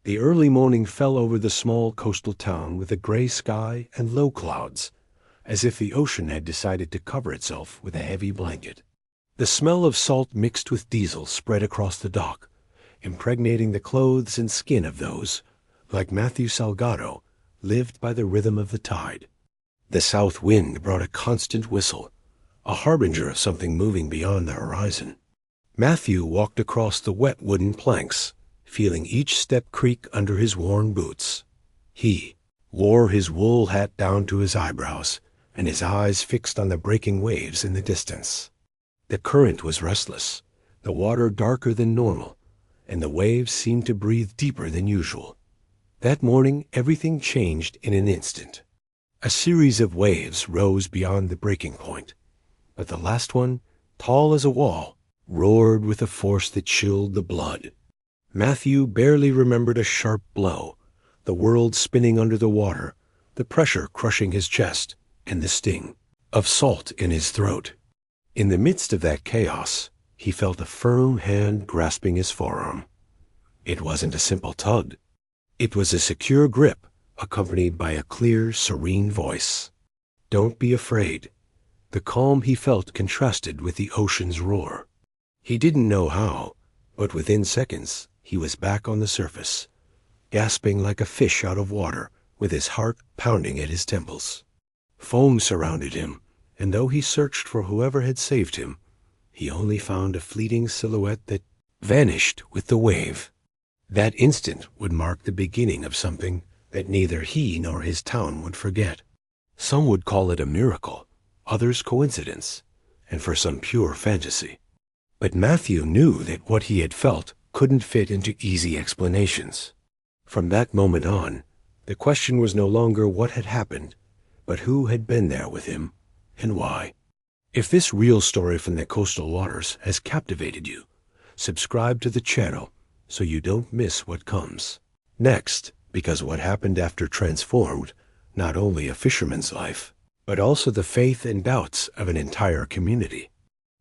The early morning fell over the small coastal town with a gray sky and low clouds, as if the ocean had decided to cover itself with a heavy blanket. The smell of salt mixed with diesel spread across the dock, impregnating the clothes and skin of those, like Matthew Salgado, lived by the rhythm of the tide. The south wind brought a constant whistle, a harbinger of something moving beyond the horizon. Matthew walked across the wet wooden planks, feeling each step creak under his worn boots. He wore his wool hat down to his eyebrows, and his eyes fixed on the breaking waves in the distance. The current was restless, the water darker than normal, and the waves seemed to breathe deeper than usual. That morning everything changed in an instant. A series of waves rose beyond the breaking point, but the last one, tall as a wall, roared with a force that chilled the blood. Matthew barely remembered a sharp blow, the world spinning under the water, the pressure crushing his chest, and the sting of salt in his throat. In the midst of that chaos, he felt a firm hand grasping his forearm. It wasn't a simple tug. It was a secure grip, accompanied by a clear, serene voice. "Don't be afraid." The calm he felt contrasted with the ocean's roar. He didn't know how, but within seconds he was back on the surface, gasping like a fish out of water, with his heart pounding at his temples. Foam surrounded him, and though he searched for whoever had saved him, he only found a fleeting silhouette that vanished with the wave. That instant would mark the beginning of something that neither he nor his town would forget. Some would call it a miracle, others coincidence, and for some pure fantasy. But Matthew knew that what he had felt couldn't fit into easy explanations. From that moment on, the question was no longer what had happened, but who had been there with him, and why. If this real story from the coastal waters has captivated you, subscribe to the channel so you don't miss what comes next, because what happened after transformed not only a fisherman's life, but also the faith and doubts of an entire community.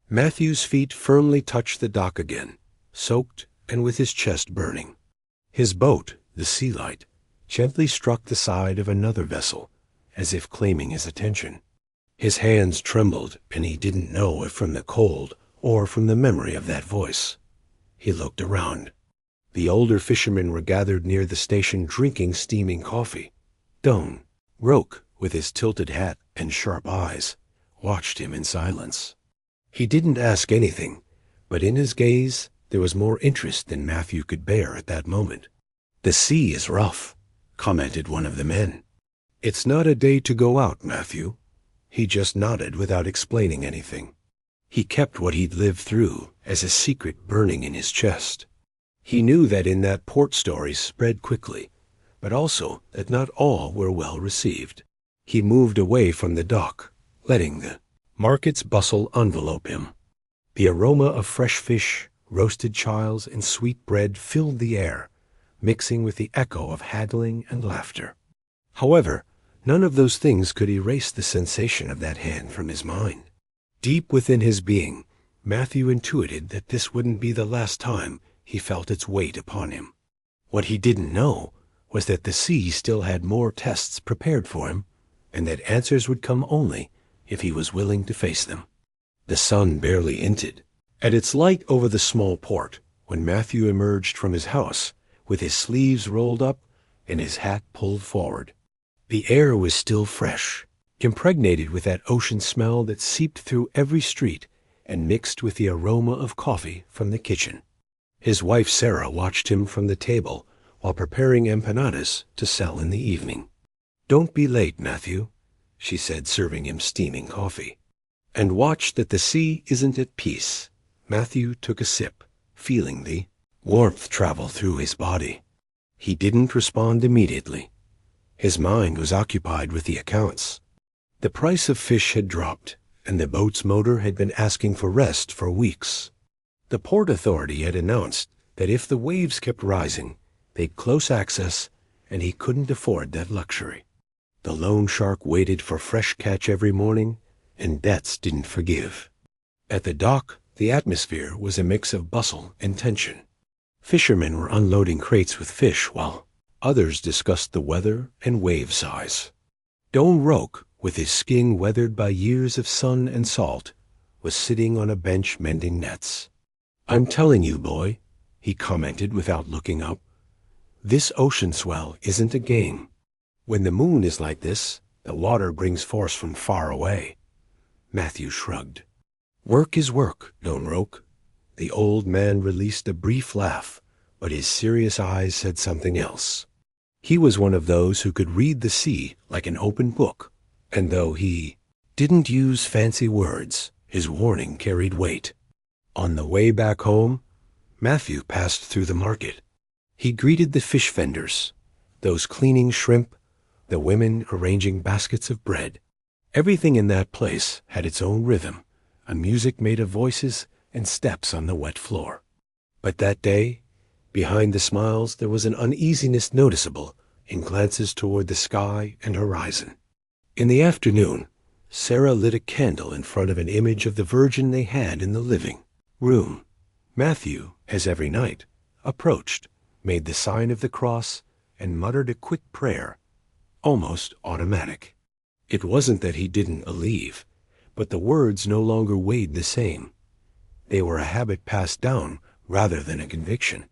Matthew's feet firmly touched the dock again, soaked and with his chest burning. His boat, the Sea Light, gently struck the side of another vessel, as if claiming his attention. His hands trembled, and he didn't know if from the cold or from the memory of that voice. He looked around. The older fishermen were gathered near the station drinking steaming coffee. Doan, Roke, with his tilted hat and sharp eyes, watched him in silence. He didn't ask anything, but in his gaze there was more interest than Matthew could bear at that moment. "The sea is rough," commented one of the men. "It's not a day to go out, Matthew." He just nodded without explaining anything. He kept what he'd lived through as a secret burning in his chest. He knew that in that port stories spread quickly, but also that not all were well received. He moved away from the dock, letting the market's bustle envelope him. The aroma of fresh fish, roasted chiles, and sweet bread filled the air, mixing with the echo of haggling and laughter. However, none of those things could erase the sensation of that hand from his mind. Deep within his being, Matthew intuited that this wouldn't be the last time he felt its weight upon him. What he didn't know was that the sea still had more tests prepared for him, and that answers would come only if he was willing to face them. The sun barely hinted at its light over the small port when Matthew emerged from his house with his sleeves rolled up and his hat pulled forward. The air was still fresh, impregnated with that ocean smell that seeped through every street and mixed with the aroma of coffee from the kitchen. His wife Sarah watched him from the table while preparing empanadas to sell in the evening. "Don't be late, Matthew," she said, serving him steaming coffee. "And watch that the sea isn't at peace." Matthew took a sip, feeling the warmth travel through his body. He didn't respond immediately. His mind was occupied with the accounts. The price of fish had dropped, and the boat's motor had been asking for rest for weeks. The Port Authority had announced that if the waves kept rising, they'd close access, and he couldn't afford that luxury. The loan shark waited for fresh catch every morning, and debts didn't forgive. At the dock, the atmosphere was a mix of bustle and tension. Fishermen were unloading crates with fish while others discussed the weather and wave size. Don Roque, with his skin weathered by years of sun and salt, was sitting on a bench mending nets. "I'm telling you, boy," he commented without looking up, "this ocean swell isn't a game. When the moon is like this, the water brings force from far away." Matthew shrugged. "Work is work, Don Roque." The old man released a brief laugh, but his serious eyes said something else. He was one of those who could read the sea like an open book, and though he didn't use fancy words, his warning carried weight. On the way back home, Matthew passed through the market. He greeted the fish vendors, those cleaning shrimp, the women arranging baskets of bread. Everything in that place had its own rhythm, a music made of voices and steps on the wet floor. But that day, behind the smiles, there was an uneasiness noticeable in glances toward the sky and horizon. In the afternoon, Sarah lit a candle in front of an image of the Virgin they had in the living room. Matthew, as every night, approached, made the sign of the cross, and muttered a quick prayer, almost automatic. It wasn't that he didn't believe, but the words no longer weighed the same. They were a habit passed down rather than a conviction.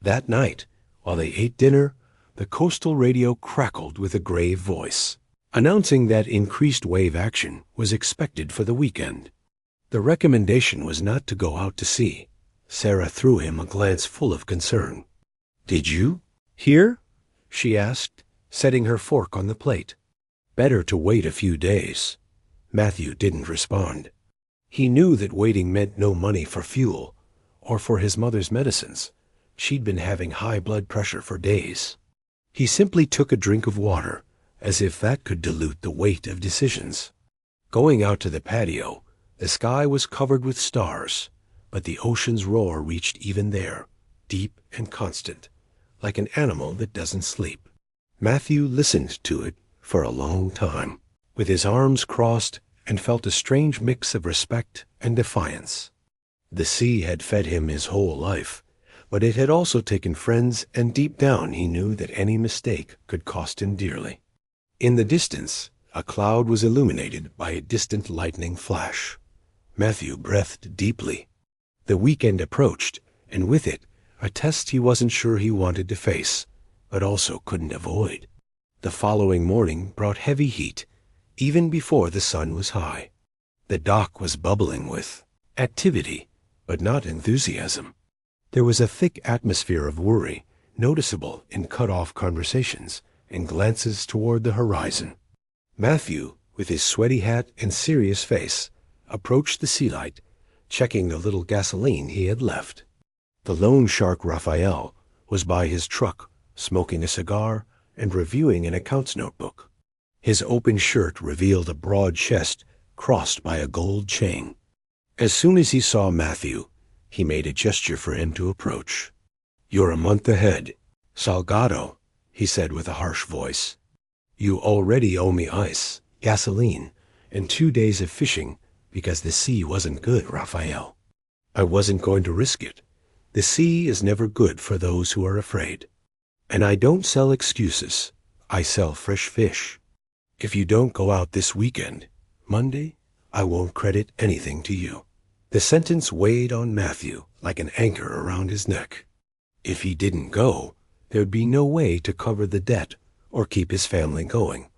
That night, while they ate dinner, the coastal radio crackled with a grave voice, announcing that increased wave action was expected for the weekend. The recommendation was not to go out to sea. Sarah threw him a glance full of concern. "Did you hear?" she asked, setting her fork on the plate. Better to wait a few days. Matthew didn't respond. He knew that waiting meant no money for fuel or for his mother's medicines. She'd been having high blood pressure for days. He simply took a drink of water, as if that could dilute the weight of decisions. Going out to the patio, the sky was covered with stars, but the ocean's roar reached even there, deep and constant, like an animal that doesn't sleep. Matthew listened to it for a long time, with his arms crossed, and felt a strange mix of respect and defiance. The sea had fed him his whole life, but it had also taken friends, and deep down he knew that any mistake could cost him dearly. In the distance, a cloud was illuminated by a distant lightning flash. Matthew breathed deeply. The weekend approached, and with it, a test he wasn't sure he wanted to face, but also couldn't avoid. The following morning brought heavy heat, even before the sun was high. The dock was bubbling with activity, but not enthusiasm. There was a thick atmosphere of worry, noticeable in cut-off conversations and glances toward the horizon. Matthew, with his sweaty hat and serious face, approached the sea light, checking the little gasoline he had left. The loan shark Raphael was by his truck, smoking a cigar and reviewing an accounts notebook. His open shirt revealed a broad chest crossed by a gold chain. As soon as he saw Matthew, he made a gesture for him to approach. "You're a month ahead. Salgado," he said with a harsh voice. "You already owe me ice, gasoline, and 2 days of fishing because the sea wasn't good, Raphael. I wasn't going to risk it. The sea is never good for those who are afraid. And I don't sell excuses. I sell fresh fish. If you don't go out this weekend, Monday, I won't credit anything to you." The sentence weighed on Matthew like an anchor around his neck. If he didn't go, there'd be no way to cover the debt or keep his family going.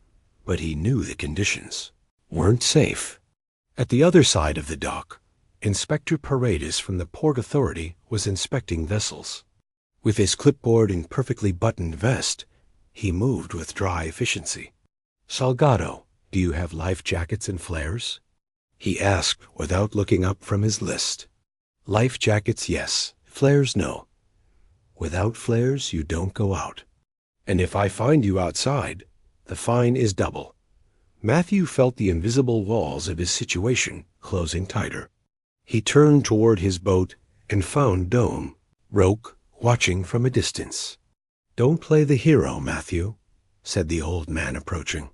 But he knew the conditions weren't safe. At the other side of the dock, Inspector Paredes from the Port Authority was inspecting vessels. With his clipboard and perfectly buttoned vest, he moved with dry efficiency. "Salgado, do you have life jackets and flares?" he asked without looking up from his list. "Life jackets, yes. Flares, no. Without flares, you don't go out. And if I find you outside, the fine is double." Matthew felt the invisible walls of his situation closing tighter. He turned toward his boat and found Don Roque watching from a distance. "Don't play the hero, Matthew," said the old man approaching.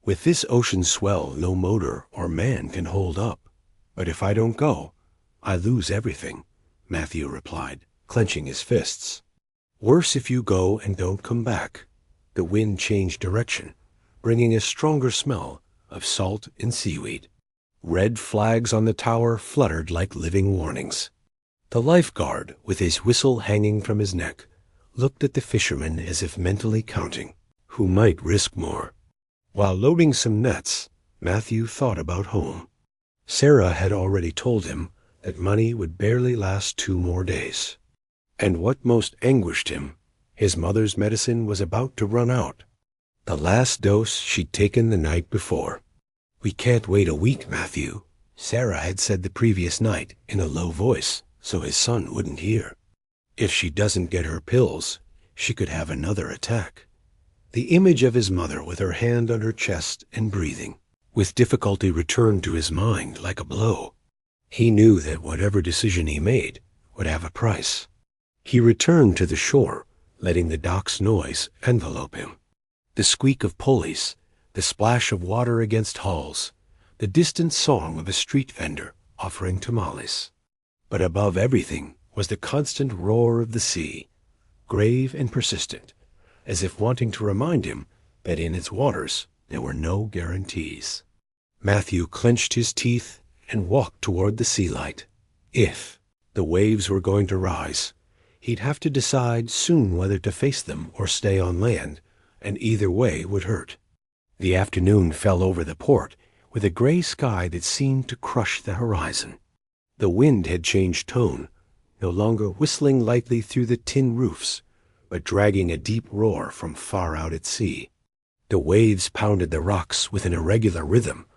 "With this ocean swell, no motor or man can hold up. But if I don't go, I lose everything," Matthew replied, clenching his fists. Worse if you go and don't come back. The wind changed direction, bringing a stronger smell of salt and seaweed. Red flags on the tower fluttered like living warnings. The lifeguard, with his whistle hanging from his neck, looked at the fisherman as if mentally counting who might risk more. While loading some nets, Matthew thought about home. Sarah had already told him that money would barely last 2 more days. And what most anguished him, his mother's medicine was about to run out. The last dose she'd taken the night before. "We can't wait a week, Matthew," Sarah had said the previous night in a low voice so his son wouldn't hear. "If she doesn't get her pills, she could have another attack." The image of his mother with her hand on her chest and breathing with difficulty returned to his mind like a blow. He knew that whatever decision he made would have a price. He returned to the shore, letting the dock's noise envelope him. The squeak of pulleys, the splash of water against hulls, the distant song of a street vendor offering tamales. But above everything was the constant roar of the sea, grave and persistent, as if wanting to remind him that in its waters there were no guarantees. Matthew clenched his teeth and walked toward the sea light. If the waves were going to rise, he'd have to decide soon whether to face them or stay on land, and either way would hurt. The afternoon fell over the port with a gray sky that seemed to crush the horizon. The wind had changed tone, no longer whistling lightly through the tin roofs, but dragging a deep roar from far out at sea. The waves pounded the rocks with an irregular rhythm,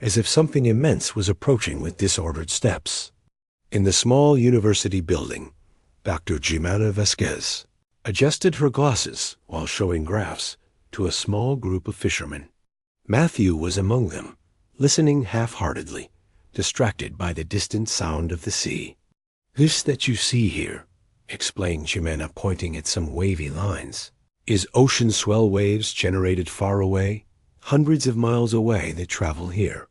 as if something immense was approaching with disordered steps. In the small university building, Dr. Jimena Vasquez adjusted her glasses while showing graphs to a small group of fishermen. Matthew was among them, listening half-heartedly, distracted by the distant sound of the sea. "This that you see here," explained Jimena, pointing at some wavy lines, "is ocean swell waves generated far away, hundreds of miles away that travel here.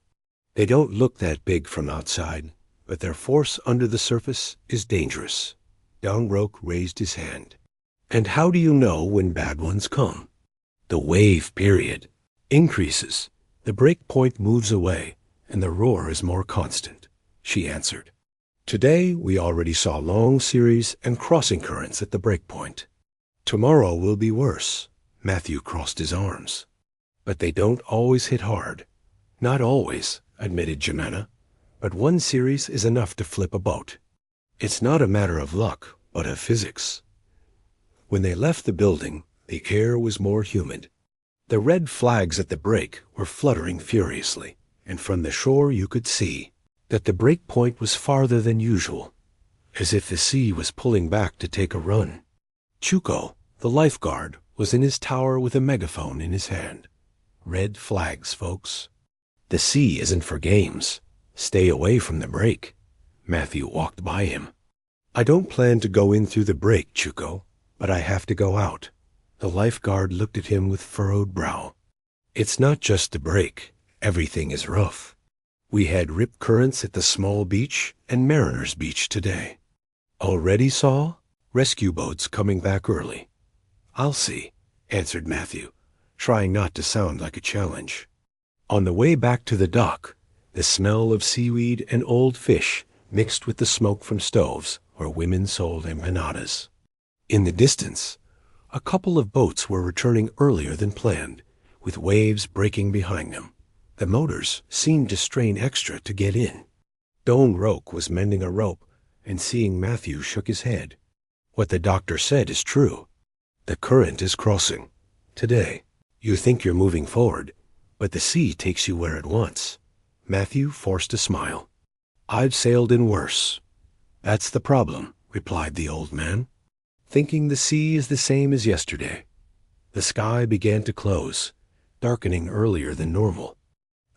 They don't look that big from outside, but their force under the surface is dangerous." Don Roque raised his hand. "And how do you know when bad ones come?" "The wave period increases, the break point moves away, and the roar is more constant," she answered. "Today we already saw long series and crossing currents at the break point. Tomorrow will be worse." Matthew crossed his arms. "But they don't always hit hard." "Not always," admitted Jimena, "but one series is enough to flip a boat. It's not a matter of luck, but of physics." When they left the building, the air was more humid. The red flags at the break were fluttering furiously, and from the shore you could see that the break point was farther than usual, as if the sea was pulling back to take a run. Chuco, the lifeguard, was in his tower with a megaphone in his hand. "Red flags, folks. The sea isn't for games. Stay away from the break." Matthew walked by him. "I don't plan to go in through the break, Chuco, but I have to go out." The lifeguard looked at him with furrowed brow. "It's not just the break. Everything is rough. We had rip currents at the small beach and Mariner's Beach today." "Already saw? Rescue boats coming back early." "I'll see," answered Matthew, trying not to sound like a challenge. On the way back to the dock, the smell of seaweed and old fish mixed with the smoke from stoves where women sold empanadas. In the distance, a couple of boats were returning earlier than planned, with waves breaking behind them. The motors seemed to strain extra to get in. Don Roque was mending a rope, and seeing Matthew shook his head. "What the doctor said is true. The current is crossing. Today, you think you're moving forward, but the sea takes you where it wants." Matthew forced a smile. "I've sailed in worse." "That's the problem," replied the old man. "Thinking the sea is the same as yesterday." The sky began to close, darkening earlier than normal.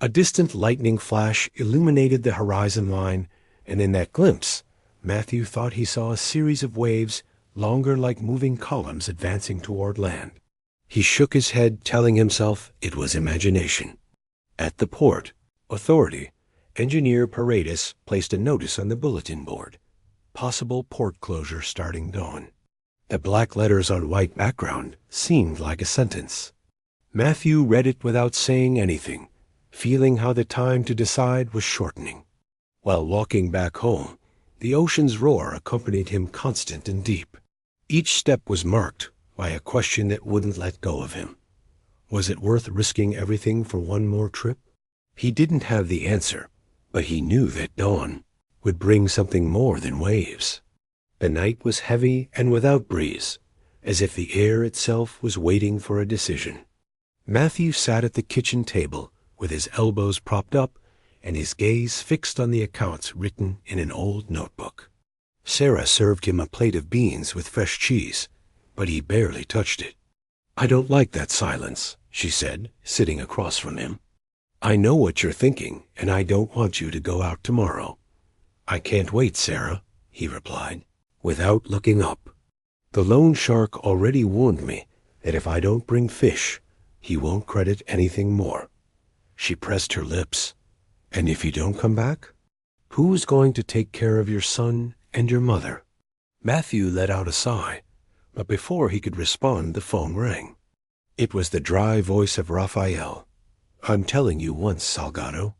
A distant lightning flash illuminated the horizon line, and in that glimpse, Matthew thought he saw a series of waves longer like moving columns advancing toward land. He shook his head, telling himself it was imagination. At the port, authority, Engineer Paredes placed a notice on the bulletin board. possible port closure starting dawn. The black letters on white background seemed like a sentence. Matthew read it without saying anything, feeling how the time to decide was shortening. While walking back home, the ocean's roar accompanied him constant and deep. Each step was marked by a question that wouldn't let go of him. Was it worth risking everything for one more trip? He didn't have the answer, but he knew that dawn would bring something more than waves. The night was heavy and without breeze, as if the air itself was waiting for a decision. Matthew sat at the kitchen table with his elbows propped up and his gaze fixed on the accounts written in an old notebook. Sarah served him a plate of beans with fresh cheese, but he barely touched it. "I don't like that silence," she said, sitting across from him. "I know what you're thinking, and I don't want you to go out tomorrow." "I can't wait, Sarah," he replied, without looking up. "The loan shark already warned me that if I don't bring fish, he won't credit anything more." She pressed her lips. "And if you don't come back? Who's going to take care of your son and your mother?" Matthew let out a sigh, but before he could respond, the phone rang. It was the dry voice of Raphael. "I'm telling you once, Salgado.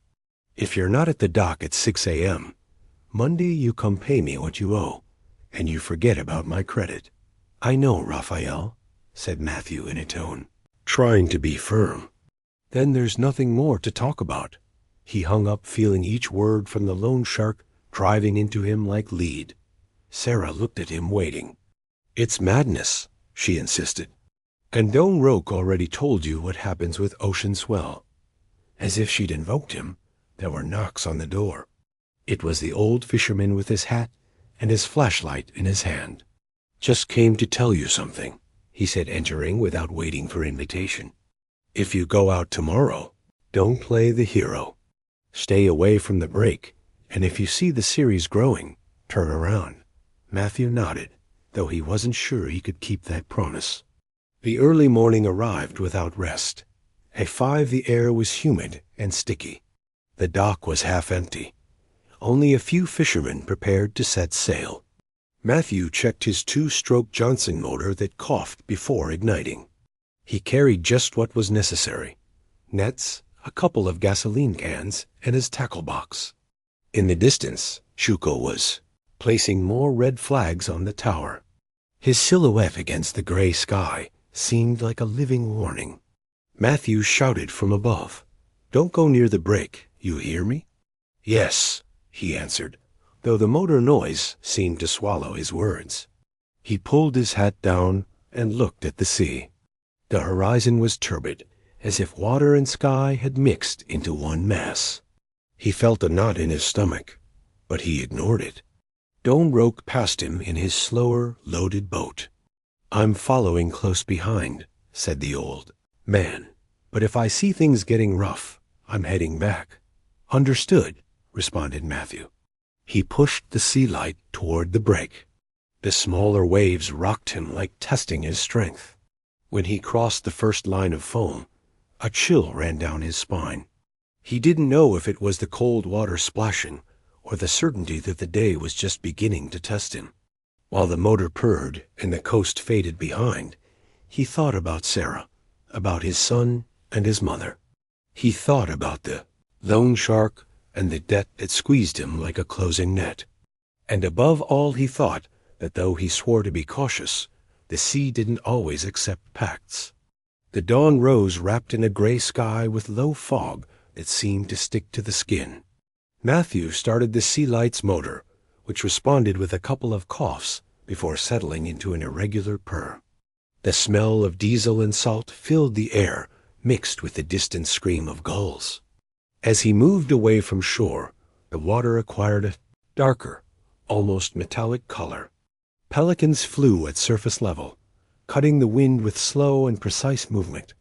If you're not at the dock at 6 a.m., Monday you come pay me what you owe, and you forget about my credit." "I know, Raphael," said Matthew in a tone, trying to be firm. "Then there's nothing more to talk about." He hung up, feeling each word from the loan shark driving into him like lead. Sarah looked at him, waiting. "It's madness," she insisted. "Condone Roque already told you what happens with ocean swell." As if she'd invoked him, there were knocks on the door. It was the old fisherman with his hat and his flashlight in his hand. "Just came to tell you something," he said, entering without waiting for invitation. "If you go out tomorrow, don't play the hero. Stay away from the break, and if you see the series growing, turn around." Matthew nodded, though he wasn't sure he could keep that promise. The early morning arrived without rest. At 5 the air was humid and sticky. The dock was half empty. Only a few fishermen prepared to set sail. Matthew checked his 2-stroke Johnson motor that coughed before igniting. He carried just what was necessary: nets, a couple of gasoline cans, and his tackle box. In the distance, Shuko was placing more red flags on the tower. His silhouette against the gray sky seemed like a living warning. Matthew shouted from above, "Don't go near the break, you hear me?" "Yes," he answered, though the motor noise seemed to swallow his words. He pulled his hat down and looked at the sea. The horizon was turbid, as if water and sky had mixed into one mass. He felt a knot in his stomach, but he ignored it. Don Roque passed him in his slower, loaded boat. "I'm following close behind," said the old man, "but if I see things getting rough, I'm heading back." "Understood," responded Matthew. He pushed the sea light toward the break. The smaller waves rocked him like testing his strength. When he crossed the first line of foam, a chill ran down his spine. He didn't know if it was the cold water splashing or the certainty that the day was just beginning to test him. While the motor purred and the coast faded behind, he thought about Sarah, about his son and his mother. He thought about the loan shark and the debt that squeezed him like a closing net. And above all, he thought that though he swore to be cautious, the sea didn't always accept pacts. The dawn rose wrapped in a gray sky with low fog that seemed to stick to the skin. Matthew started the Sea Light's motor, which responded with a couple of coughs before settling into an irregular purr. The smell of diesel and salt filled the air, mixed with the distant scream of gulls. As he moved away from shore, the water acquired a darker, almost metallic color. Pelicans flew at surface level, cutting the wind with slow and precise movement,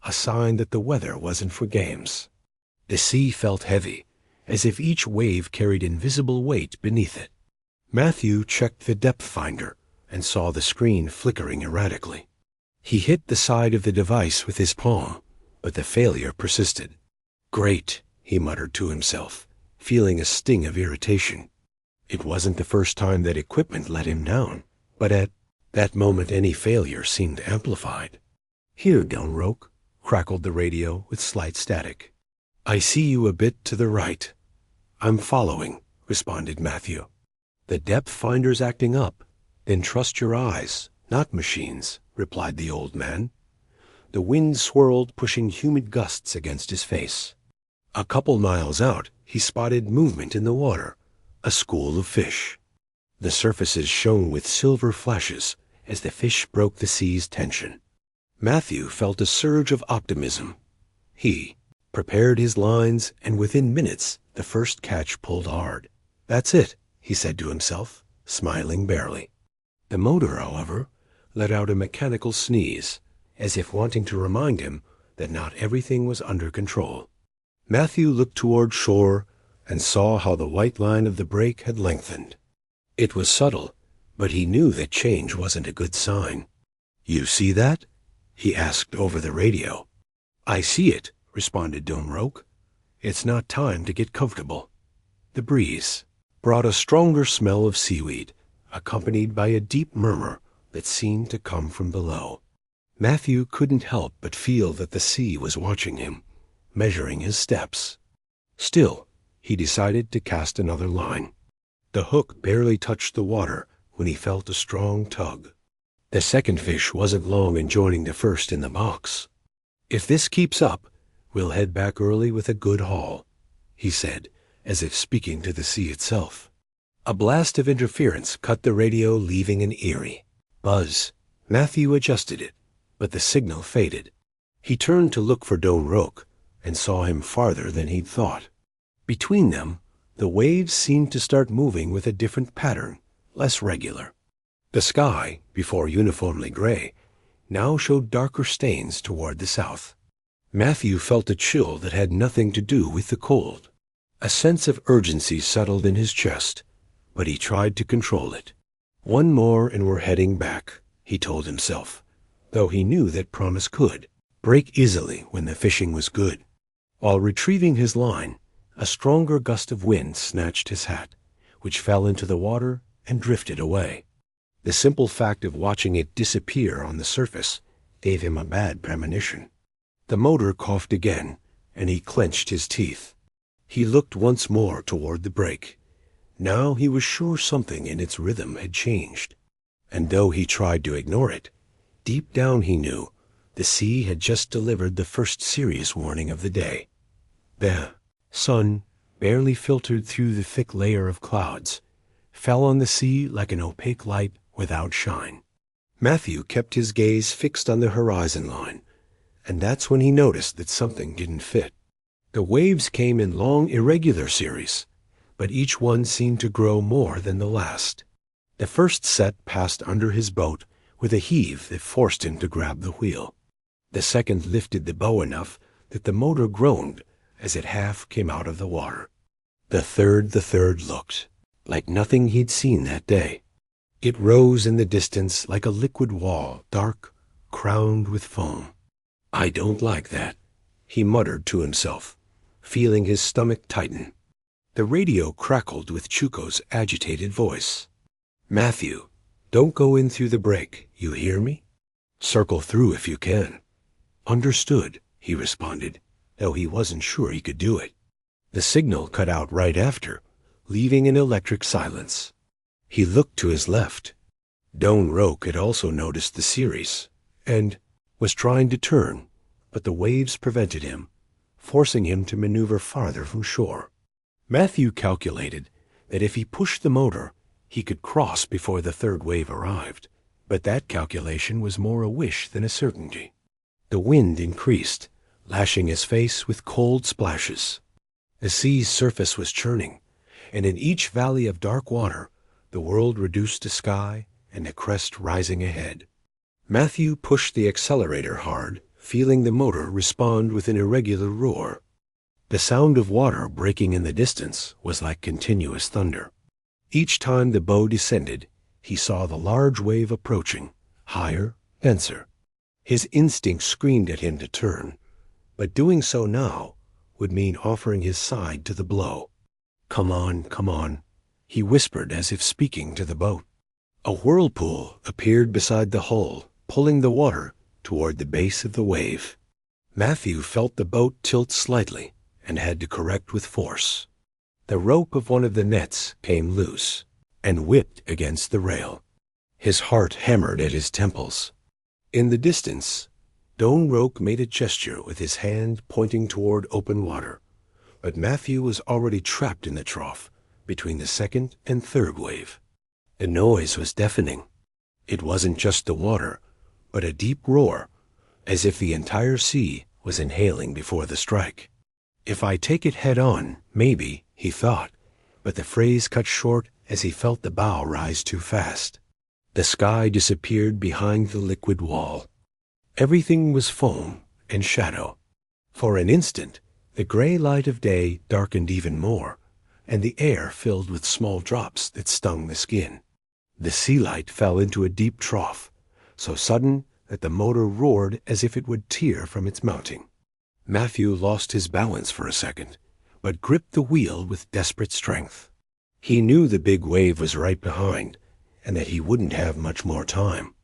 a sign that the weather wasn't for games. The sea felt heavy, as if each wave carried invisible weight beneath it. Matthew checked the depth finder and saw the screen flickering erratically. He hit the side of the device with his palm, but the failure persisted. "Great," he muttered to himself, feeling a sting of irritation. It wasn't the first time that equipment let him down, but at that moment any failure seemed amplified. "Here, Donroke," crackled the radio with slight static. "I see you a bit to the right." "I'm following," responded Matthew. "The depth finder's acting up. Then trust your eyes, not machines," replied the old man. The wind swirled, pushing humid gusts against his face. A couple miles out, he spotted movement in the water, a school of fish. The surfaces shone with silver flashes as the fish broke the sea's tension. Matthew felt a surge of optimism. He prepared his lines, and within minutes the first catch pulled hard. "That's it," he said to himself, smiling barely. The motor, however, let out a mechanical sneeze, as if wanting to remind him that not everything was under control. Matthew looked toward shore and saw how the white line of the break had lengthened. It was subtle, but he knew that change wasn't a good sign. "You see that?" he asked over the radio. "I see it," responded Donroke. "It's not time to get comfortable." The breeze brought a stronger smell of seaweed, accompanied by a deep murmur that seemed to come from below. Matthew couldn't help but feel that the sea was watching him, measuring his steps. Still, he decided to cast another line. The hook barely touched the water when he felt a strong tug. The second fish wasn't long in joining the first in the box. "If this keeps up, we'll head back early with a good haul," he said, as if speaking to the sea itself. A blast of interference cut the radio, leaving an eerie buzz. Matthew adjusted it, but the signal faded. He turned to look for Donroke and saw him farther than he'd thought. Between them, the waves seemed to start moving with a different pattern, less regular. The sky, before uniformly gray, now showed darker stains toward the south. Matthew felt a chill that had nothing to do with the cold. A sense of urgency settled in his chest, but he tried to control it. "One more and we're heading back," he told himself, though he knew that promise could break easily when the fishing was good. While retrieving his line, a stronger gust of wind snatched his hat, which fell into the water and drifted away. The simple fact of watching it disappear on the surface gave him a bad premonition. The motor coughed again, and he clenched his teeth. He looked once more toward the break. Now he was sure something in its rhythm had changed. And though he tried to ignore it, deep down he knew the sea had just delivered the first serious warning of the day. The sun, barely filtered through the thick layer of clouds, fell on the sea like an opaque light without shine. Matthew kept his gaze fixed on the horizon line, and that's when he noticed that something didn't fit. The waves came in long, irregular series, but each one seemed to grow more than the last. The first set passed under his boat with a heave that forced him to grab the wheel. The second lifted the bow enough that the motor groaned as it half came out of the water. The third looked like nothing he'd seen that day. It rose in the distance like a liquid wall, dark, crowned with foam. "I don't like that," he muttered to himself, feeling his stomach tighten. The radio crackled with Chuko's agitated voice. "Matthew, don't go in through the break, you hear me? Circle through if you can." "Understood," he responded, though he wasn't sure he could do it. The signal cut out right after, leaving an electric silence. He looked to his left. Donroke had also noticed the series, and was trying to turn, but the waves prevented him, forcing him to maneuver farther from shore. Matthew calculated that if he pushed the motor, he could cross before the third wave arrived, but that calculation was more a wish than a certainty. The wind increased, lashing his face with cold splashes. The sea's surface was churning, and in each valley of dark water, the world reduced to sky and a crest rising ahead. Matthew pushed the accelerator hard, feeling the motor respond with an irregular roar. The sound of water breaking in the distance was like continuous thunder. Each time the bow descended, he saw the large wave approaching, higher, denser. His instinct screamed at him to turn, but doing so now would mean offering his side to the blow. Come on, he whispered as if speaking to the boat. A whirlpool appeared beside the hull, pulling the water toward the base of the wave. Matthew felt the boat tilt slightly and had to correct with force. The rope of one of the nets came loose and whipped against the rail. His heart hammered at his temples. In the distance, Don Roque made a gesture with his hand pointing toward open water, but Matthew was already trapped in the trough between the second and third wave. The noise was deafening. It wasn't just the water, but a deep roar, as if the entire sea was inhaling before the strike. If I take it head on, maybe, he thought, but the phrase cut short as he felt the bow rise too fast. The sky disappeared behind the liquid wall. Everything was foam and shadow. For an instant, the gray light of day darkened even more, and the air filled with small drops that stung the skin. The sea light fell into a deep trough, so sudden that the motor roared as if it would tear from its mounting. Matthew lost his balance for a second, but gripped the wheel with desperate strength. He knew the big wave was right behind, and that he wouldn't have much more time.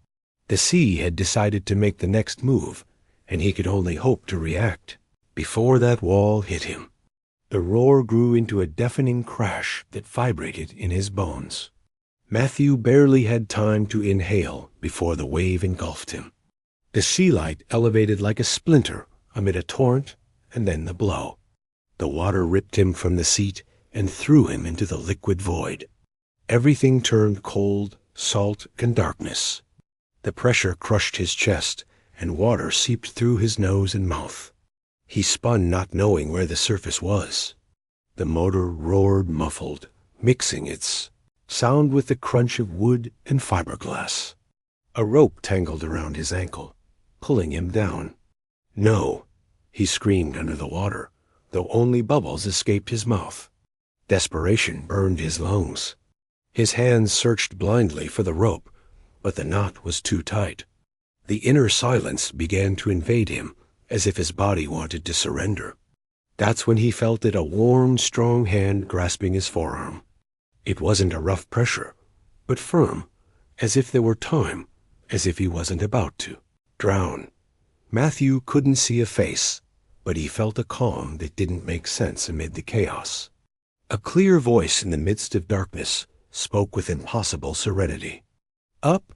The sea had decided to make the next move, and he could only hope to react before that wall hit him. The roar grew into a deafening crash that vibrated in his bones. Matthew barely had time to inhale before the wave engulfed him. The sea light elevated like a splinter amid a torrent and then the blow. The water ripped him from the seat and threw him into the liquid void. Everything turned cold, salt, and darkness. The pressure crushed his chest, and water seeped through his nose and mouth. He spun, not knowing where the surface was. The motor roared muffled, mixing its sound with the crunch of wood and fiberglass. A rope tangled around his ankle, pulling him down. No, he screamed under the water, though only bubbles escaped his mouth. Desperation burned his lungs. His hands searched blindly for the rope, but the knot was too tight. The inner silence began to invade him, as if his body wanted to surrender. That's when he felt it, a warm, strong hand grasping his forearm. It wasn't a rough pressure, but firm, as if there were time, as if he wasn't about to drown. Matthew couldn't see a face, but he felt a calm that didn't make sense amid the chaos. A clear voice in the midst of darkness spoke with impossible serenity. Up?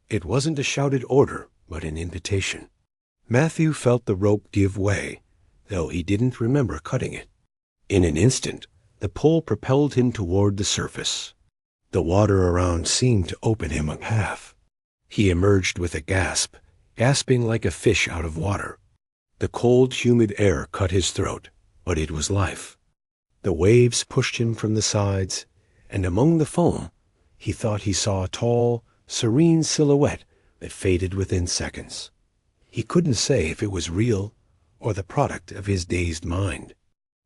It wasn't a shouted order, but an invitation. Matthew felt the rope give way, though he didn't remember cutting it. In an instant, the pull propelled him toward the surface. The water around seemed to open him in half. He emerged with a gasp, gasping like a fish out of water. The cold, humid air cut his throat, but it was life. The waves pushed him from the sides, and among the foam, he thought he saw a tall, serene silhouette that faded within seconds. He couldn't say if it was real or the product of his dazed mind.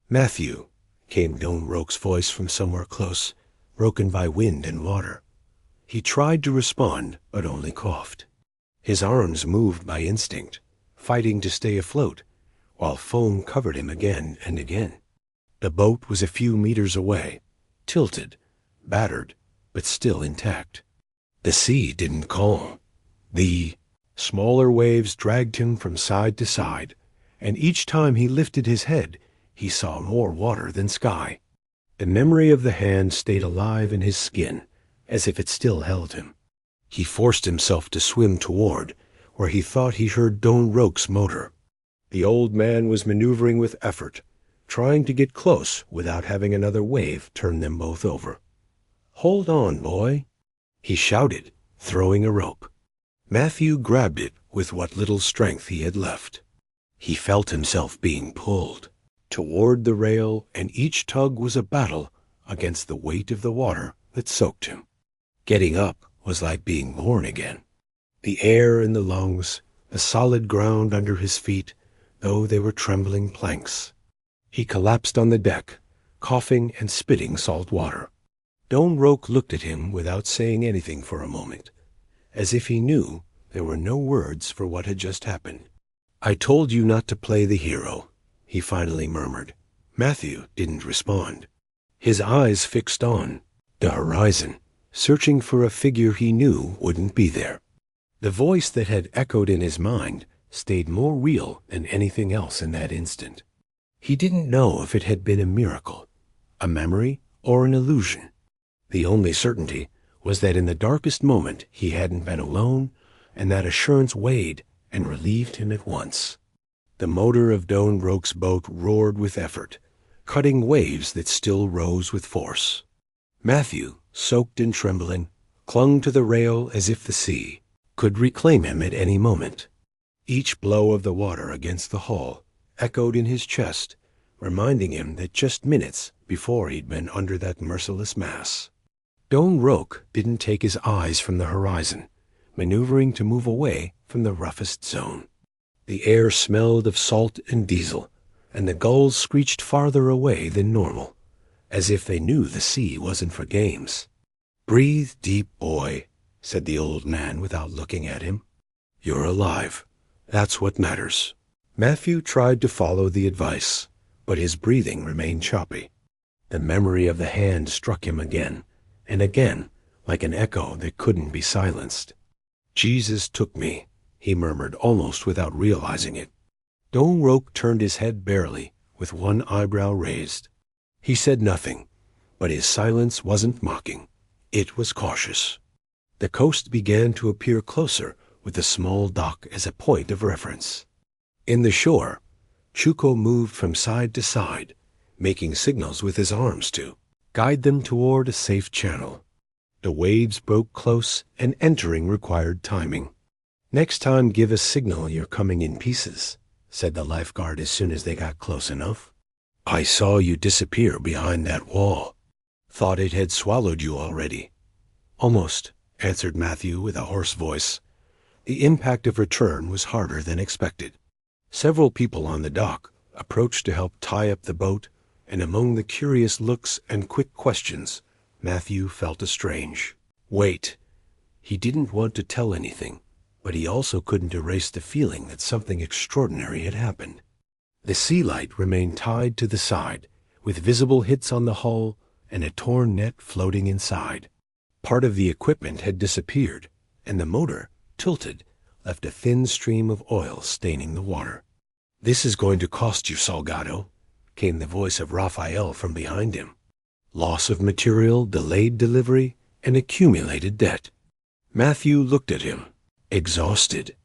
Matthew, came Don Roque's voice from somewhere close, broken by wind and water. He tried to respond, but only coughed. His arms moved by instinct, fighting to stay afloat, while foam covered him again and again. The boat was a few meters away, tilted, battered, but still intact. The sea didn't calm. The smaller waves dragged him from side to side, and each time he lifted his head, he saw more water than sky. The memory of the hand stayed alive in his skin, as if it still held him. He forced himself to swim toward where he thought he heard Don Roque's motor. The old man was maneuvering with effort, trying to get close without having another wave turn them both over. "Hold on, boy," he shouted, throwing a rope. Matthew grabbed it with what little strength he had left. He felt himself being pulled toward the rail, and each tug was a battle against the weight of the water that soaked him. Getting up was like being born again. The air in the lungs, the solid ground under his feet, though they were trembling planks. He collapsed on the deck, coughing and spitting salt water. Don Roque looked at him without saying anything for a moment, as if he knew there were no words for what had just happened. "I told you not to play the hero," he finally murmured. Matthew didn't respond. His eyes fixed on the horizon, searching for a figure he knew wouldn't be there. The voice that had echoed in his mind stayed more real than anything else in that instant. He didn't know if it had been a miracle, a memory, or an illusion. The only certainty was that in the darkest moment he hadn't been alone, and that assurance weighed and relieved him at once. The motor of Don Roque's boat roared with effort, cutting waves that still rose with force. Matthew, soaked and trembling, clung to the rail as if the sea could reclaim him at any moment. Each blow of the water against the hull echoed in his chest, reminding him that just minutes before he'd been under that merciless mass. Don Roque didn't take his eyes from the horizon, maneuvering to move away from the roughest zone. The air smelled of salt and diesel, and the gulls screeched farther away than normal, as if they knew the sea wasn't for games. "Breathe deep, boy," said the old man without looking at him. "You're alive. That's what matters." Matthew tried to follow the advice, but his breathing remained choppy. The memory of the hand struck him again and again, like an echo that couldn't be silenced. "Jesus took me," he murmured almost without realizing it. Don Roque turned his head barely, with one eyebrow raised. He said nothing, but his silence wasn't mocking. It was cautious. The coast began to appear closer, with the small dock as a point of reference. In the shore, Chuko moved from side to side, making signals with his arms to guide them toward a safe channel. The waves broke close, and entering required timing. "Next time give a signal you're coming in pieces," said the lifeguard as soon as they got close enough. "I saw you disappear behind that wall. Thought it had swallowed you already." "Almost," answered Matthew with a hoarse voice. The impact of return was harder than expected. Several people on the dock approached to help tie up the boat, and among the curious looks and quick questions, Matthew felt a strange weight. He didn't want to tell anything, but he also couldn't erase the feeling that something extraordinary had happened. The sea light remained tied to the side, with visible hits on the hull and a torn net floating inside. Part of the equipment had disappeared, and the motor, tilted, left a thin stream of oil staining the water. "This is going to cost you, Salgado," came the voice of Raphael from behind him. "Loss of material, delayed delivery, and accumulated debt." Matthew looked at him, exhausted.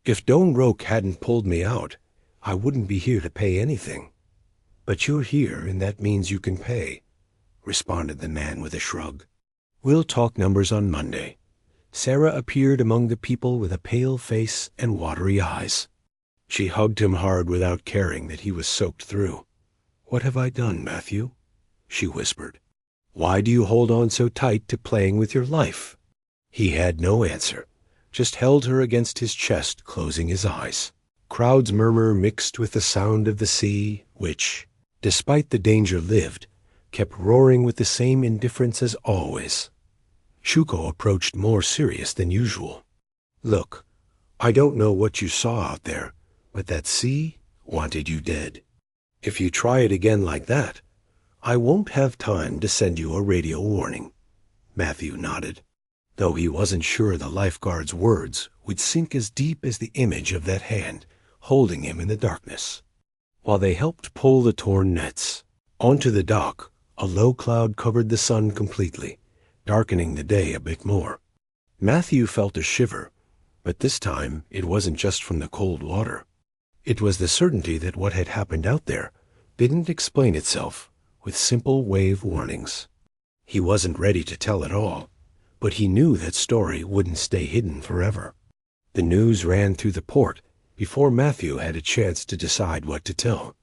"If Don Roque hadn't pulled me out, I wouldn't be here to pay anything. But you're here, and that means you can pay," responded the man with a shrug. "We'll talk numbers on Monday." Sarah appeared among the people with a pale face and watery eyes. She hugged him hard without caring that he was soaked through. "What have I done, Matthew?" she whispered. "Why do you hold on so tight to playing with your life?" He had no answer, just held her against his chest, closing his eyes. Crowds' murmur mixed with the sound of the sea, which, despite the danger lived, kept roaring with the same indifference as always. Shuko approached more serious than usual. "Look, I don't know what you saw out there, but that sea wanted you dead. If you try it again like that, I won't have time to send you a radio warning." Matthew nodded, though he wasn't sure the lifeguard's words would sink as deep as the image of that hand holding him in the darkness. While they helped pull the torn nets onto the dock, a low cloud covered the sun completely, darkening the day a bit more. Matthew felt a shiver, but this time it wasn't just from the cold water. It was the certainty that what had happened out there didn't explain itself with simple wave warnings. He wasn't ready to tell it all, but he knew that story wouldn't stay hidden forever. The news ran through the port before Matthew had a chance to decide what to tell.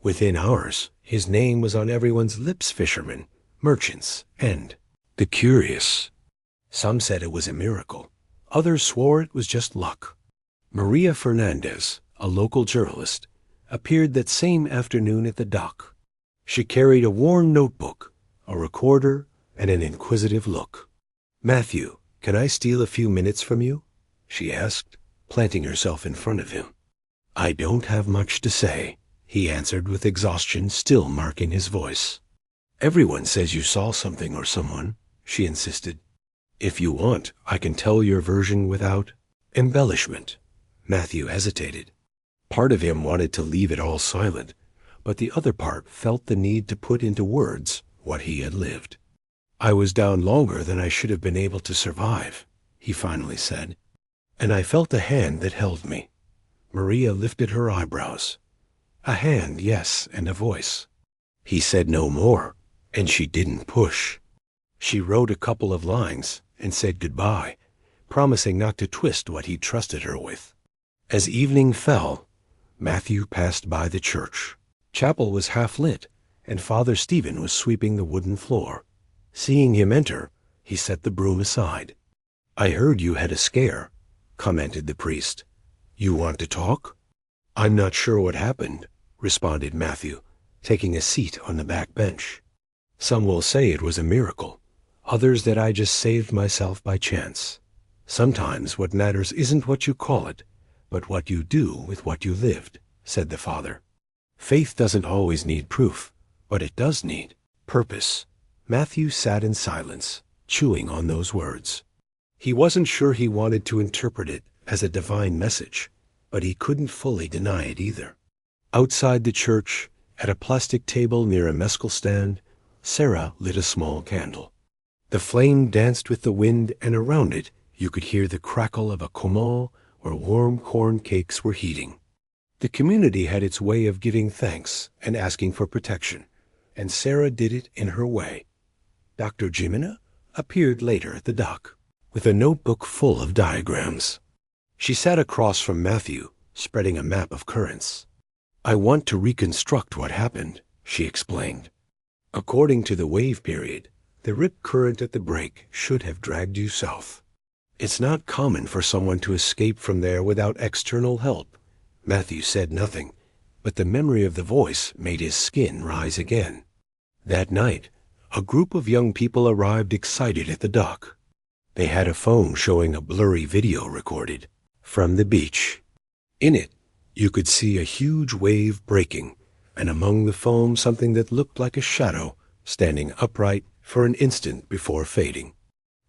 Within hours, his name was on everyone's lips: fishermen, merchants, and the curious. Some said it was a miracle. Others swore it was just luck. Maria Fernandez, a local journalist, appeared that same afternoon at the dock. She carried a worn notebook, a recorder, and an inquisitive look. "Matthew, can I steal a few minutes from you?" she asked, planting herself in front of him. "I don't have much to say," he answered with exhaustion still marking his voice. "Everyone says you saw something or someone. she insisted. If you want, I can tell your version without embellishment. Matthew hesitated. Part of him wanted to leave it all silent, but the other part felt the need to put into words what he had lived. I was down longer than I should have been able to survive, he finally said, and I felt a hand that held me. Maria lifted her eyebrows. A hand, yes, and a voice. He said no more, and she didn't push. She wrote a couple of lines and said goodbye, promising not to twist what he trusted her with. As evening fell, Matthew passed by the church. Chapel was half lit, and Father Stephen was sweeping the wooden floor. Seeing him enter, he set the broom aside. I heard you had a scare, commented the priest. You want to talk? I'm not sure what happened, responded Matthew, taking a seat on the back bench. Some will say it was a miracle, others that I just saved myself by chance. Sometimes what matters isn't what you call it, but what you do with what you lived, said the father. Faith doesn't always need proof, but it does need purpose. Matthew sat in silence, chewing on those words. He wasn't sure he wanted to interpret it as a divine message, but he couldn't fully deny it either. Outside the church, at a plastic table near a mescal stand, Sarah lit a small candle. The flame danced with the wind, and around it you could hear the crackle of a komal where warm corn cakes were heating. The community had its way of giving thanks and asking for protection, and Sarah did it in her way. Dr. Jimena appeared later at the dock, with a notebook full of diagrams. She sat across from Matthew, spreading a map of currents. I want to reconstruct what happened, she explained. According to the wave period, the rip current at the break should have dragged you south. It's not common for someone to escape from there without external help. Matthew said nothing, but the memory of the voice made his skin rise again. That night, a group of young people arrived excited at the dock. They had a phone showing a blurry video recorded from the beach. In it, you could see a huge wave breaking, and among the foam something that looked like a shadow standing upright for an instant before fading.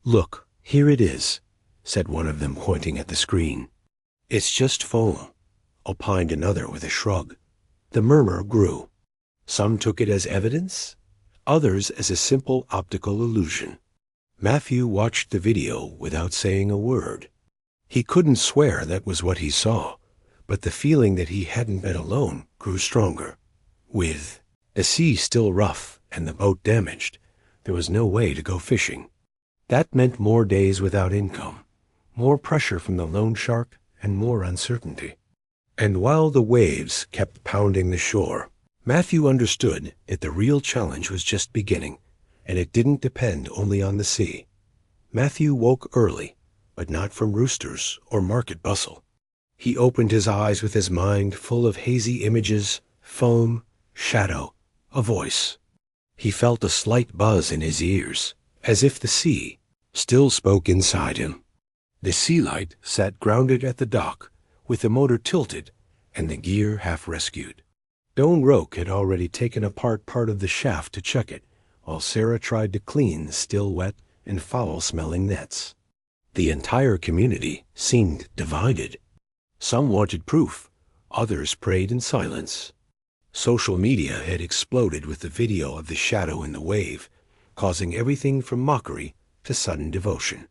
Look, here it is, said one of them, pointing at the screen. It's just foam, opined another with a shrug. The murmur grew. Some took it as evidence, others as a simple optical illusion. Matthew watched the video without saying a word. He couldn't swear that was what he saw, but the feeling that he hadn't been alone grew stronger. With the sea still rough and the boat damaged, there was no way to go fishing. That meant more days without income, more pressure from the loan shark, and more uncertainty. And while the waves kept pounding the shore, Matthew understood that the real challenge was just beginning, and it didn't depend only on the sea. Matthew woke early, but not from roosters or market bustle. He opened his eyes with his mind full of hazy images, foam, shadow, a voice. He felt a slight buzz in his ears, as if the sea still spoke inside him. The sea light sat grounded at the dock, with the motor tilted and the gear half rescued. Don Roque had already taken apart part of the shaft to check it, while Sarah tried to clean the still wet and foul-smelling nets. The entire community seemed divided. Some wanted proof, others prayed in silence. Social media had exploded with the video of the shadow in the wave, causing everything from mockery to sudden devotion.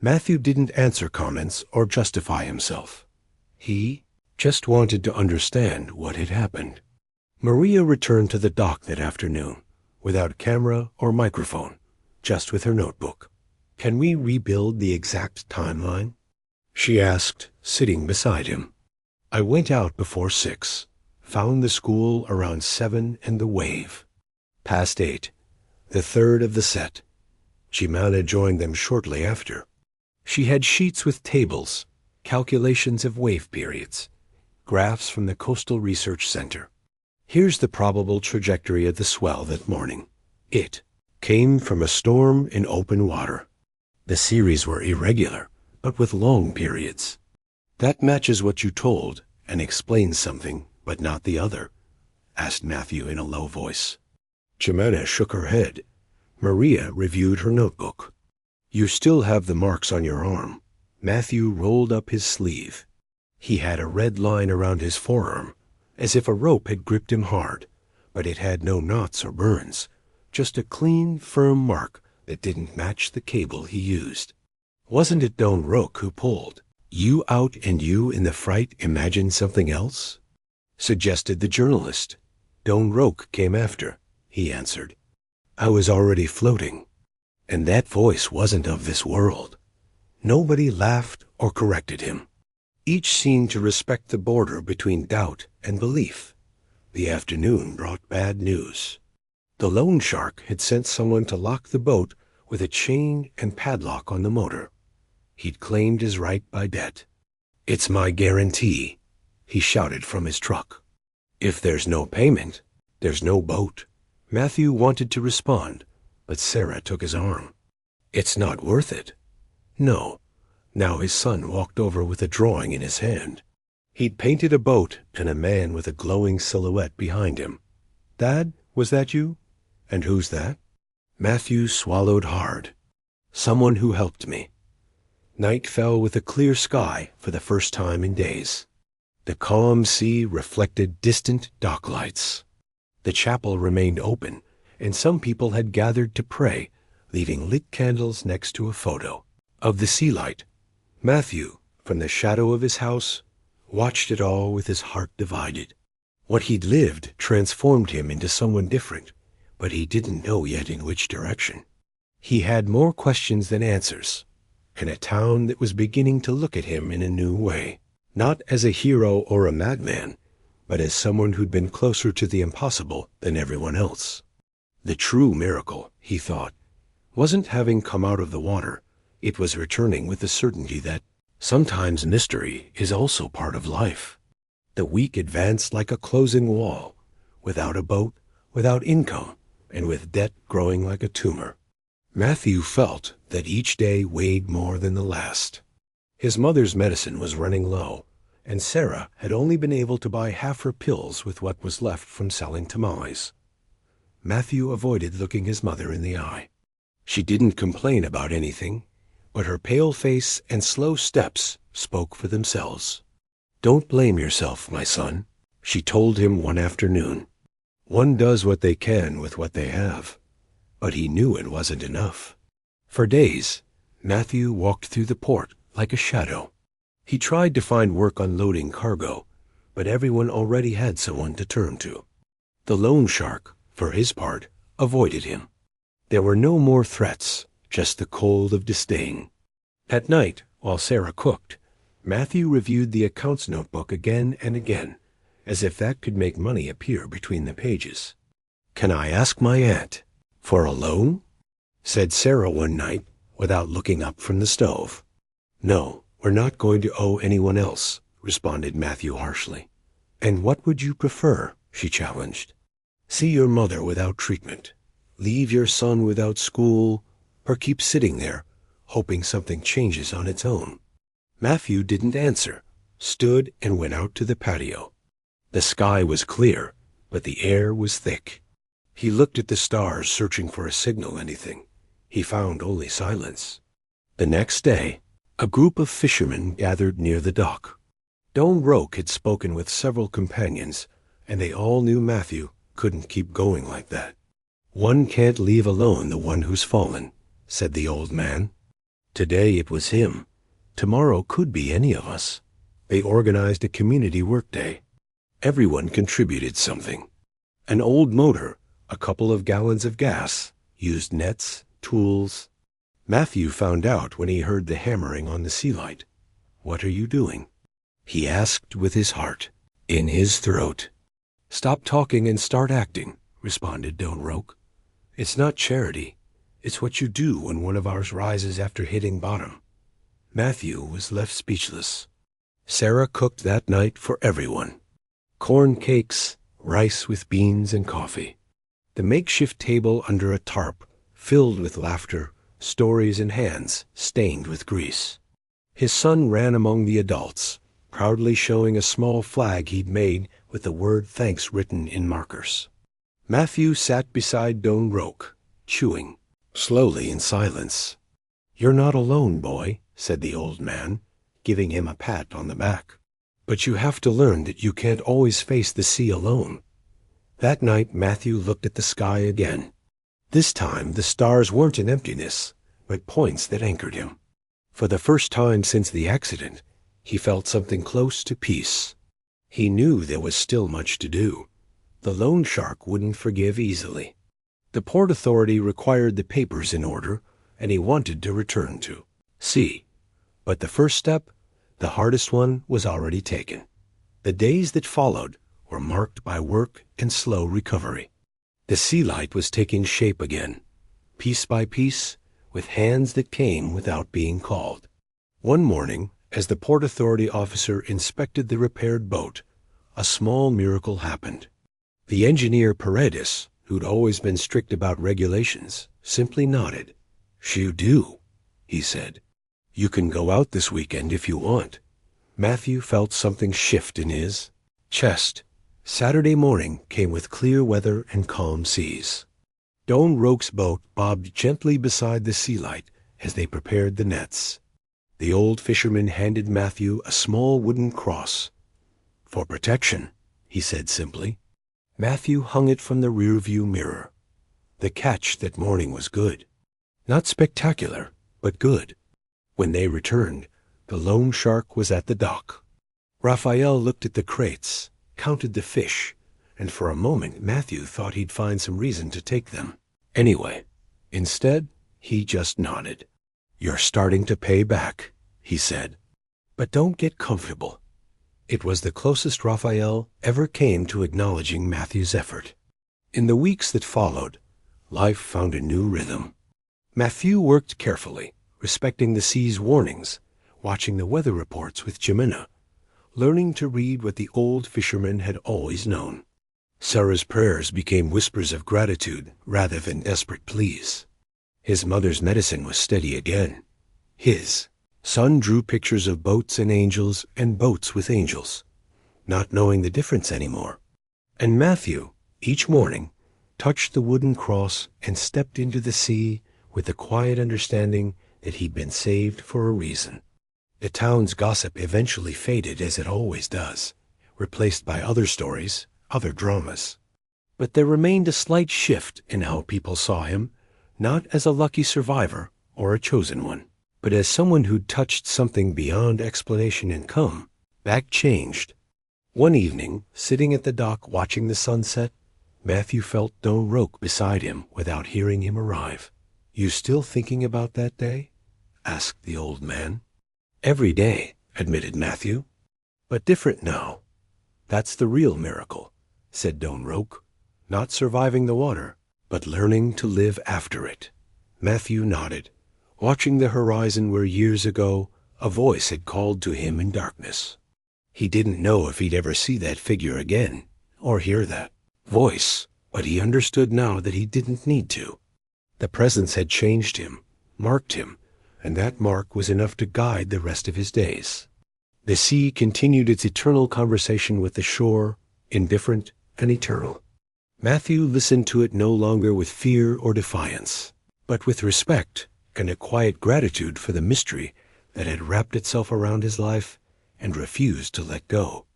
Matthew didn't answer comments or justify himself. He just wanted to understand what had happened. Maria returned to the dock that afternoon, without camera or microphone, just with her notebook. Can we rebuild the exact timeline? She asked, sitting beside him. I went out before 6, found the school around 7 and the wave. Past 8, the third of the set. Jimena joined them shortly after. She had sheets with tables, calculations of wave periods, graphs from the Coastal Research Center. Here's the probable trajectory of the swell that morning. It came from a storm in open water. The series were irregular, but with long periods. That matches what you told and explains something, but not the other, asked Matthew in a low voice. Jimena shook her head. Maria reviewed her notebook. You still have the marks on your arm. Matthew rolled up his sleeve. He had a red line around his forearm, as if a rope had gripped him hard, but it had no knots or burns, just a clean, firm mark that didn't match the cable he used. Wasn't it Don Roque who pulled? You out and you in the fright imagined something else? Suggested the journalist. Don Roque came after, he answered. I was already floating, and that voice wasn't of this world. Nobody laughed or corrected him. Each seemed to respect the border between doubt and belief. The afternoon brought bad news. The loan shark had sent someone to lock the boat with a chain and padlock on the motor. He'd claimed his right by debt. It's my guarantee, he shouted from his truck. If there's no payment, there's no boat. Matthew wanted to respond, but Sarah took his arm. It's not worth it. No. Now his son walked over with a drawing in his hand. He'd painted a boat and a man with a glowing silhouette behind him. Dad, was that you? And who's that? Matthew swallowed hard. Someone who helped me. Night fell with a clear sky for the first time in days. The calm sea reflected distant dock lights. The chapel remained open, and some people had gathered to pray, leaving lit candles next to a photo of the sea light. Matthew, from the shadow of his house, watched it all with his heart divided. What he'd lived transformed him into someone different, but he didn't know yet in which direction. He had more questions than answers, and a town that was beginning to look at him in a new way, not as a hero or a madman, but as someone who'd been closer to the impossible than everyone else. The true miracle, he thought, wasn't having come out of the water. It was returning with the certainty that sometimes mystery is also part of life. The week advanced like a closing wall, without a boat, without income, and with debt growing like a tumor. Matthew felt that each day weighed more than the last. His mother's medicine was running low, and Sarah had only been able to buy half her pills with what was left from selling tamales. Matthew avoided looking his mother in the eye. She didn't complain about anything, but her pale face and slow steps spoke for themselves. Don't blame yourself, my son, she told him one afternoon. One does what they can with what they have. But he knew it wasn't enough. For days, Matthew walked through the port like a shadow. He tried to find work unloading cargo, but everyone already had someone to turn to. The loan shark, for his part, avoided him. There were no more threats, just the cold of disdain. At night, while Sarah cooked, Matthew reviewed the accounts notebook again and again, as if that could make money appear between the pages. Can I ask my aunt for a loan? Said Sarah one night, without looking up from the stove. No, we're not going to owe anyone else, responded Matthew harshly. And what would you prefer? She challenged. See your mother without treatment, leave your son without school, or keep sitting there, hoping something changes on its own. Matthew didn't answer, stood and went out to the patio. The sky was clear, but the air was thick. He looked at the stars, searching for a signal, anything. He found only silence. The next day, a group of fishermen gathered near the dock. Don Roque had spoken with several companions, and they all knew Matthew couldn't keep going like that. One can't leave alone the one who's fallen, said the old man. Today it was him. Tomorrow could be any of us. They organized a community workday. Everyone contributed something. An old motor, a couple of gallons of gas, used nets, tools. Matthew found out when he heard the hammering on the sea light. What are you doing? He asked with his heart in his throat. Stop talking and start acting, responded Don Roque. It's not charity. It's what you do when one of ours rises after hitting bottom. Matthew was left speechless. Sarah cooked that night for everyone. Corn cakes, rice with beans and coffee. The makeshift table under a tarp, filled with laughter, stories and hands stained with grease. His son ran among the adults, proudly showing a small flag he'd made with the word thanks written in markers. Matthew sat beside Don Roque, chewing. slowly in silence. "You're not alone, boy," said the old man, giving him a pat on the back. "But you have to learn that you can't always face the sea alone." That night Matthew looked at the sky again. This time the stars weren't in emptiness, but points that anchored him. For the first time since the accident, he felt something close to peace. He knew there was still much to do. The loan shark wouldn't forgive easily. The Port Authority required the papers in order, and he wanted to return to sea. But the first step, the hardest one, was already taken. The days that followed were marked by work and slow recovery. The sea light was taking shape again, piece by piece, with hands that came without being called. One morning, as the Port Authority officer inspected the repaired boat, a small miracle happened. The engineer Paredes, who'd always been strict about regulations, simply nodded. "You do," he said. "You can go out this weekend if you want." Matthew felt something shift in his chest. Saturday morning came with clear weather and calm seas. Don Roque's boat bobbed gently beside the sea light as they prepared the nets. The old fisherman handed Matthew a small wooden cross. "For protection," he said simply. Matthew hung it from the rearview mirror. The catch that morning was good. Not spectacular, but good. When they returned, the loan shark was at the dock. Raphael looked at the crates, counted the fish, and for a moment Matthew thought he'd find some reason to take them. Anyway, instead, he just nodded. "You're starting to pay back," he said. "But don't get comfortable." It was the closest Raphael ever came to acknowledging Matthew's effort. In the weeks that followed, life found a new rhythm. Matthew worked carefully, respecting the sea's warnings, watching the weather reports with Jimena, learning to read what the old fisherman had always known. Sarah's prayers became whispers of gratitude rather than desperate pleas. His mother's medicine was steady again. His son drew pictures of boats and angels and boats with angels, not knowing the difference anymore. And Matthew, each morning, touched the wooden cross and stepped into the sea with the quiet understanding that he'd been saved for a reason. The town's gossip eventually faded, as it always does, replaced by other stories, other dramas. But there remained a slight shift in how people saw him, not as a lucky survivor or a chosen one, but as someone who'd touched something beyond explanation and come. Back changed. One evening, sitting at the dock watching the sunset, Matthew felt Don Roque beside him without hearing him arrive. "You still thinking about that day?" asked the old man. "Every day," admitted Matthew. "But different now." "That's the real miracle," said Don Roque. "Not surviving the water, but learning to live after it." Matthew nodded, watching the horizon where years ago a voice had called to him in darkness. He didn't know if he'd ever see that figure again, or hear that voice, but he understood now that he didn't need to. The presence had changed him, marked him, and that mark was enough to guide the rest of his days. The sea continued its eternal conversation with the shore, indifferent and eternal. Matthew listened to it no longer with fear or defiance, but with respect and a quiet gratitude for the mystery that had wrapped itself around his life and refused to let go.